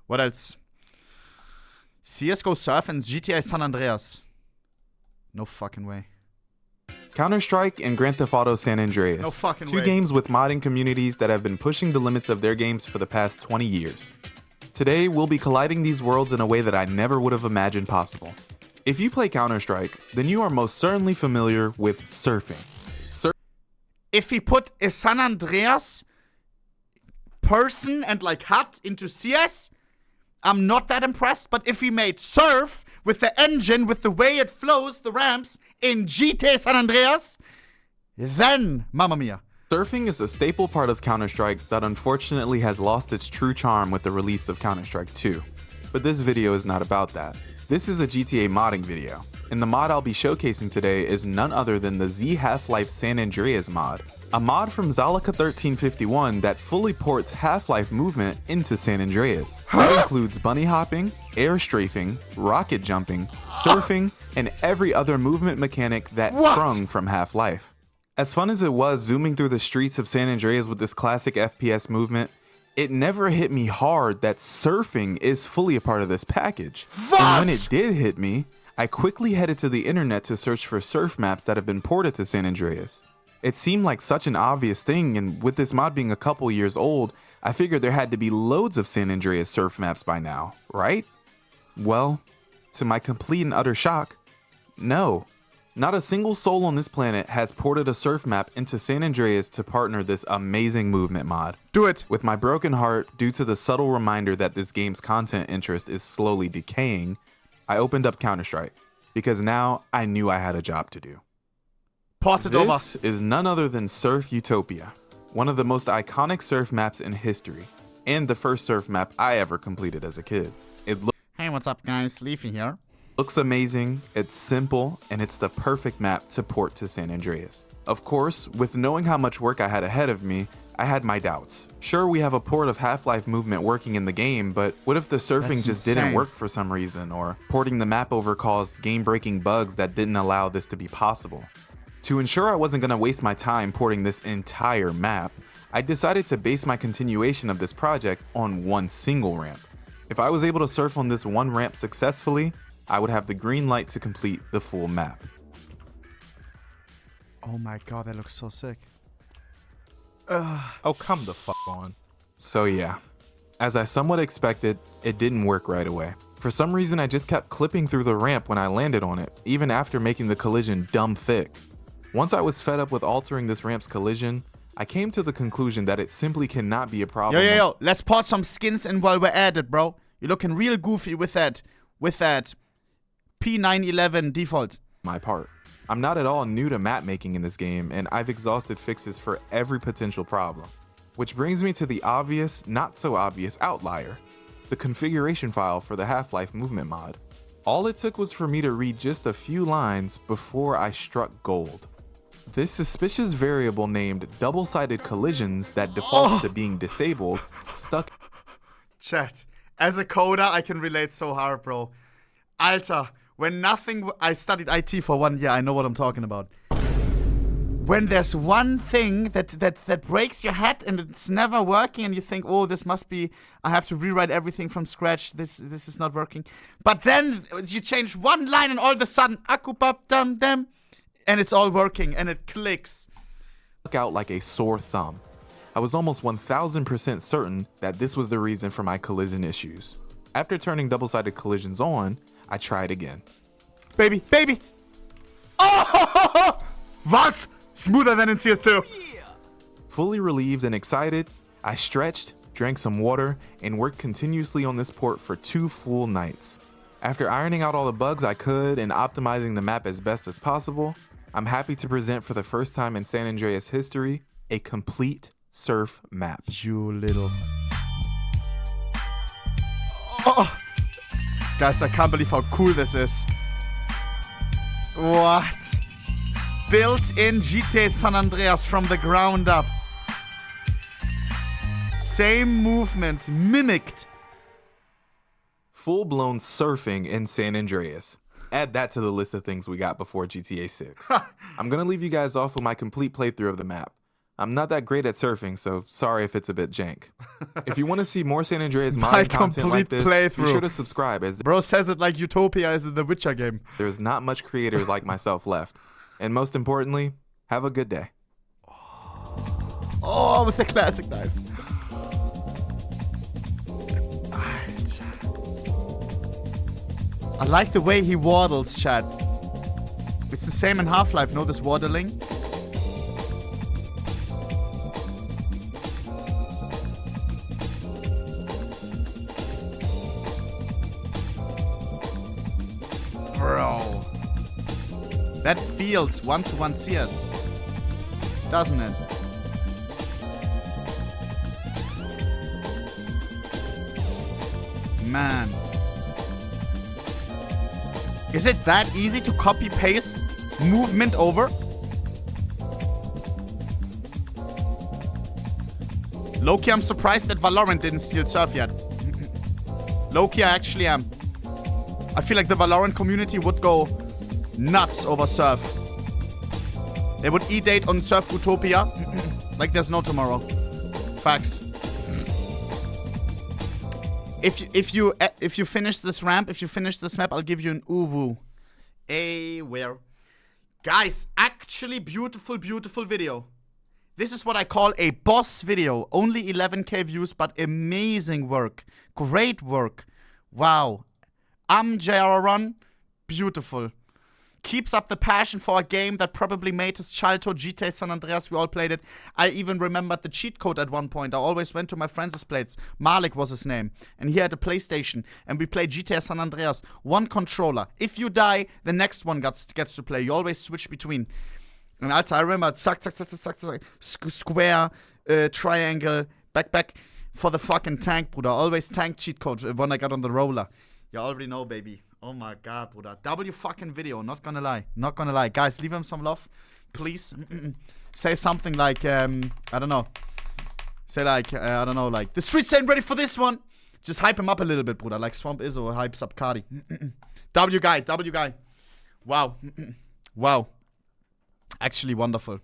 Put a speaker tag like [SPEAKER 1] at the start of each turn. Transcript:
[SPEAKER 1] What else? CSGO Surf and GTA San Andreas. No fucking way.
[SPEAKER 2] Counter-Strike and Grand Theft Auto San Andreas.
[SPEAKER 1] No fucking
[SPEAKER 2] Two
[SPEAKER 1] way.
[SPEAKER 2] games with modding communities that have been pushing the limits of their games for the past 20 years. Today, we'll be colliding these worlds in a way that I never would have imagined possible. If you play Counter-Strike, then you are most certainly familiar with surfing.
[SPEAKER 1] If he put a San Andreas person and like hut into CS, I'm not that impressed. But if he made surf with the engine, with the way it flows, the ramps in GTA San Andreas, then mamma mia.
[SPEAKER 2] Surfing is a staple part of Counter-Strike that unfortunately has lost its true charm with the release of Counter-Strike 2. But this video is not about that. This is a GTA modding video, and the mod I'll be showcasing today is none other than the Z Half-Life San Andreas mod, a mod from Zalika 1351 that fully ports Half-Life movement into San Andreas. It includes bunny hopping, air strafing, rocket jumping, surfing, and every other movement mechanic that sprung from Half-Life. As fun as it was zooming through the streets of San Andreas with this classic FPS movement, it never hit me hard that surfing is fully a part of this package. And when it did hit me, I quickly headed to the internet to search for surf maps that have been ported to San Andreas. It seemed like such an obvious thing, and with this mod being a couple years old, I figured there had to be loads of San Andreas surf maps by now, right? Well, to my complete and utter shock, no. Not a single soul on this planet has ported a surf map into San Andreas to partner this amazing movement mod.
[SPEAKER 1] Do it.
[SPEAKER 2] With my broken heart, due to the subtle reminder that this game's content interest is slowly decaying, I opened up Counter-Strike, because now I knew I had a job to do. This is none other than Surf Utopia, one of the most iconic surf maps in history, and the first surf map I ever completed as a kid.
[SPEAKER 1] Hey, what's up guys, Leafy here.
[SPEAKER 2] Looks amazing, it's simple, and it's the perfect map to port to San Andreas. Of course, with knowing how much work I had ahead of me, I had my doubts. Sure, we have a port of Half-Life movement working in the game, but what if the surfing just didn't work for some reason, or porting the map over caused game-breaking bugs that didn't allow this to be possible? To ensure I wasn't going to waste my time porting this entire map, I decided to base my continuation of this project on one single ramp. If I was able to surf on this one ramp successfully, I would have the green light to complete the full map.
[SPEAKER 1] Oh my god, that looks so sick.
[SPEAKER 2] Oh, come the fuck on. So yeah, as I somewhat expected, it didn't work right away. For some reason, I just kept clipping through the ramp when I landed on it, even after making the collision dumb thick. Once I was fed up with altering this ramp's collision, I came to the conclusion that it simply cannot be a problem.
[SPEAKER 1] Yo, let's port some skins in while we're at it, bro. You're looking real goofy with that P911 default.
[SPEAKER 2] My part. I'm not at all new to map making in this game, and I've exhausted fixes for every potential problem. Which brings me to the obvious, not so obvious outlier, the configuration file for the Half-Life movement mod. All it took was for me to read just a few lines before I struck gold. This suspicious variable named double-sided collisions that defaults to being disabled stuck.
[SPEAKER 1] Chat, as a coder, I can relate so hard, bro. Alter, I studied IT for 1 year, I know what I'm talking about. When there's one thing that breaks your head and it's never working and you think, oh, this must be, I have to rewrite everything from scratch, this is not working. But then you change one line and all of a sudden, akupap dum dum, and it's all working and it clicks.
[SPEAKER 2] Out like a sore thumb. I was almost 1000% certain that this was the reason for my collision issues. After turning double-sided collisions on, I tried again.
[SPEAKER 1] Baby! Oh! Was? Smoother than in CS2.
[SPEAKER 2] Fully relieved and excited, I stretched, drank some water, and worked continuously on this port for 2 full nights. After ironing out all the bugs I could and optimizing the map as best as possible, I'm happy to present for the first time in San Andreas history, a complete surf map.
[SPEAKER 1] You little... Oh! Guys, I can't believe how cool this is. What? Built-in GTA San Andreas from the ground up. Same movement, mimicked.
[SPEAKER 2] Full-blown surfing in San Andreas. Add that to the list of things we got before GTA 6. I'm gonna leave you guys off with my complete playthrough of the map. I'm not that great at surfing, so sorry if it's a bit jank. If you want to see more San Andreas
[SPEAKER 1] My
[SPEAKER 2] modding content like
[SPEAKER 1] complete
[SPEAKER 2] this, be
[SPEAKER 1] playthrough.
[SPEAKER 2] sure to subscribe, as
[SPEAKER 1] Bro says it like Utopia is in the Witcher game.
[SPEAKER 2] there's not much creators like myself left. And most importantly, have a good day.
[SPEAKER 1] Oh, with the classic knife. I like the way he waddles, chat. It's the same in Half-Life, no, this waddling? Bro. That feels 1-to-1 CS, doesn't it? Man. Is it that easy to copy paste movement over? Loki, I'm surprised that Valorant didn't steal Surf yet. Loki, I actually am. I feel like the Valorant community would go nuts over Surf. They would E-date on Surf Utopia like there's no tomorrow. Facts. If you finish this ramp, if you finish this map, I'll give you an uwu. Where? Guys, actually beautiful, beautiful video. This is what I call a boss video. Only 11k views, but amazing work. Great work. Wow. ImJron, beautiful. Keeps up the passion for a game that probably made his childhood. GTA San Andreas, we all played it. I even remembered the cheat code at one point. I always went to my friends' plates. Malik was his name. And he had a PlayStation. And we played GTA San Andreas. One controller. If you die, the next one gets to play. You always switch between. And Alter, I remember, zack, zack, zack, zack, zack, square, triangle, back, for the fucking tank, Bruder. Always tank cheat code when I got on the roller. You already know, baby. Oh my god, Bruder. W fucking video, not gonna lie. Not gonna lie. Guys, leave him some love, please. Say something like, I don't know. Say like, I don't know, like, the streets ain't ready for this one. Just hype him up a little bit, Bruder. Like Swamp Izzo hypes up Cardi. W guy. Wow. Wow. Actually wonderful.